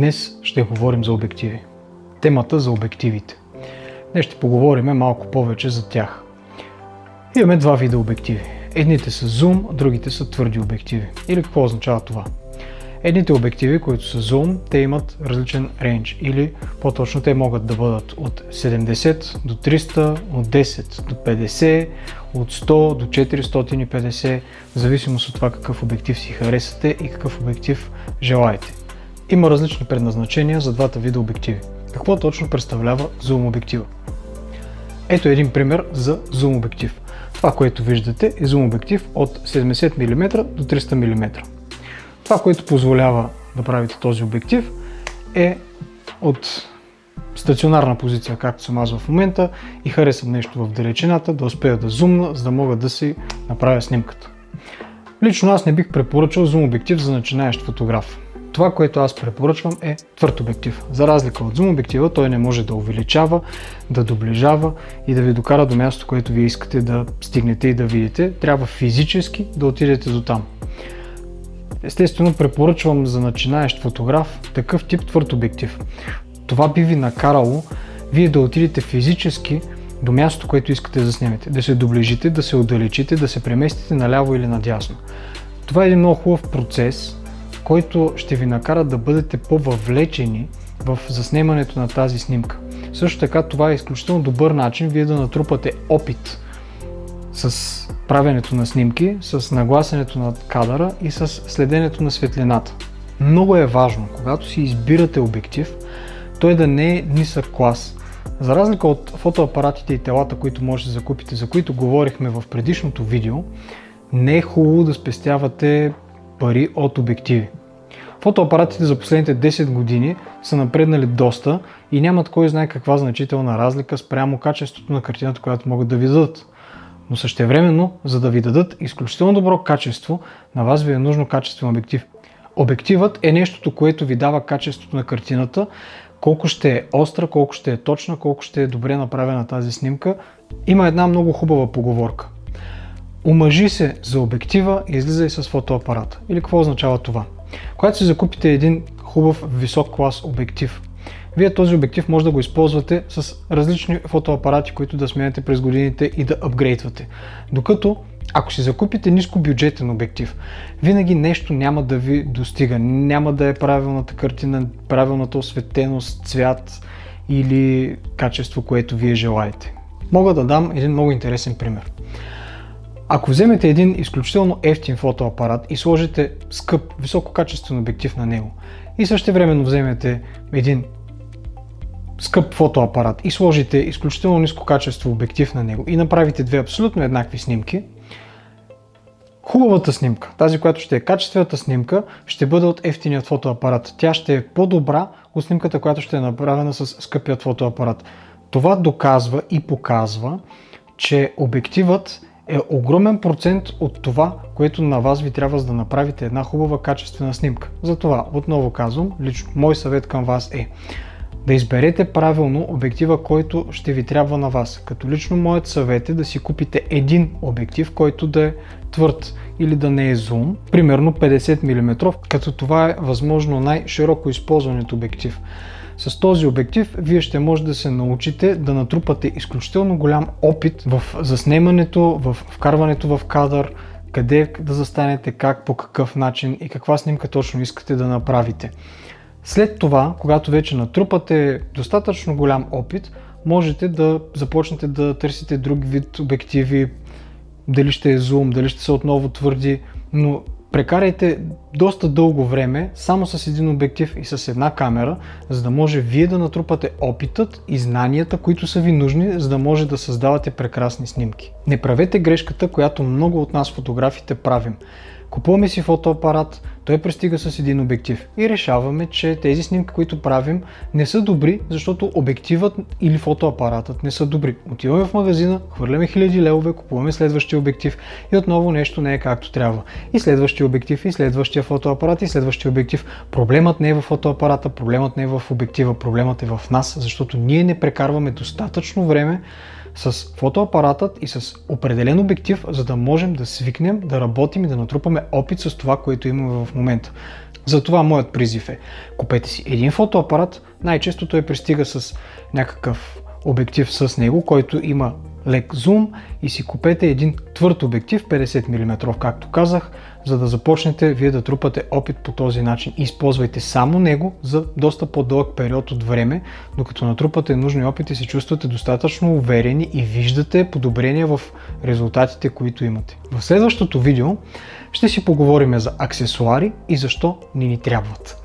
Днес ще говорим за обективи. Темата за обективите. Днес ще поговорим малко повече за тях. Имаме два вида обективи. Едните са зум, другите са твърди обективи. Или какво означава това? Едните обективи, които са зум, те имат различен рейндж, или по-точно те могат да бъдат от 70 до 300, от 10 до 50, от 100 до 450, в зависимост от това какъв обектив си харесате и какъв обектив желаете. Има различни предназначения за двата вида обективи. Какво точно представлява зум обектива? Ето един пример за зум обектив. Това, което виждате, е зум обектив от 70 мм до 300 мм. Това, което позволява да правите този обектив, е от стационарна позиция, както съм аз в момента, и харесам нещо в далечината, да успея да зумна, за да мога да си направя снимката. Лично аз не бих препоръчал зум обектив за начинаещ фотограф. Това, което аз препоръчвам, е твърд обектив. За разлика от зум обектива, той не може да увеличава, да доближава и да ви докара до място, което вие искате да стигнете и да видите. Трябва физически да отидете до там. Естествено, препоръчвам за начинаещ фотограф такъв тип твърд обектив. Това би ви накарало вие да отидете физически до мястото, което искате да заснемете. Да се доближите, да се отдалечите, да се преместите наляво или надясно. Това е един много хубав процес, който ще ви накара да бъдете по-въвлечени в заснемането на тази снимка. Също така, това е изключително добър начин вие да натрупате опит с правенето на снимки, с нагласенето на кадъра и с следенето на светлината. Много е важно, когато си избирате обектив, той да не е нисък клас. За разлика от фотоапаратите и телата, които може да закупите, за които говорихме в предишното видео, не е хубаво да спестявате пари от обективи. Фотоапаратите за последните 10 години са напреднали доста и нямат кой знае каква значителна разлика спрямо качеството на картината, която могат да ви дадат. Но същевременно, за да ви дадат изключително добро качество, на вас ви е нужно качествен обектив. Обективът е нещото, което ви дава качеството на картината, колко ще е остра, колко ще е точна, колко ще е добре направена тази снимка. Има една много хубава поговорка. Омъжи се за обектива и излизай с фотоапарата. Или какво означава това? Когато си закупите един хубав висок клас обектив, вие този обектив може да го използвате с различни фотоапарати, които да сменяте през годините и да апгрейдвате. Докато, ако си закупите нискобюджетен обектив, винаги нещо няма да ви достига. Няма да е правилната картина, правилната осветеност, цвят или качество, което вие желаете. Мога да дам един много интересен пример. Ако вземете един изключително евтин фотоапарат и сложите скъп, висококачествен обектив на него и същевременно вземете един скъп фотоапарат и сложите изключително ниско качество обектив на него и направите две абсолютно еднакви снимки, хубавата снимка, тази, която ще е качествената снимка, ще бъде от евтиният фотоапарат. Тя ще е по-добра от снимката, която ще е направена с скъпият фотоапарат. Това доказва и показва, че обективът е огромен процент от това, което на вас ви трябва за да направите една хубава качествена снимка. Затова, отново казвам, лично мой съвет към вас е да изберете правилно обектива, който ще ви трябва на вас. Като лично моят съвет е да си купите един обектив, който да е твърд или да не е зум, примерно 50 мм, като това е възможно най-широко използваният обектив. С този обектив вие ще може да се научите да натрупате изключително голям опит в заснемането, в вкарването в кадър, къде да застанете, как, по какъв начин и каква снимка точно искате да направите. След това, когато вече натрупате достатъчно голям опит, можете да започнете да търсите друг вид обективи, дали ще е зум, дали ще са отново твърди, но прекарайте доста дълго време само с един обектив и с една камера, за да може вие да натрупате опитът и знанията, които са ви нужни, за да може да създавате прекрасни снимки. Не правете грешката, която много от нас фотографите правим. Купуваме си фотоапарат, той пристига с един обектив и решаваме, че тези снимки, които правим, не са добри, защото обективът или фотоапаратът не са добри. Отиваме в магазина, хвърляме хиляди левове, купуваме следващия обектив и отново нещо не е както трябва. И следващия обектив, и следващия фотоапарат, и следващия обектив. Проблемът не е в фотоапарата, проблемът не е в обектива, проблемът е в нас, защото ние не прекарваме достатъчно време с фотоапаратът и с определен обектив, за да можем да свикнем, да работим и да натрупаме опит с това, което имаме в момента. Затова моят призив е: купете си един фотоапарат, най-често той пристига с някакъв обектив с него, който има лек зум, и си купете един твърд обектив 50 мм, както казах, за да започнете вие да трупате опит по този начин. Използвайте само него за доста по-дълъг период от време, докато натрупате нужни опити, се чувствате достатъчно уверени и виждате подобрения в резултатите, които имате. В следващото видео ще си поговорим за аксесуари и защо ни трябват.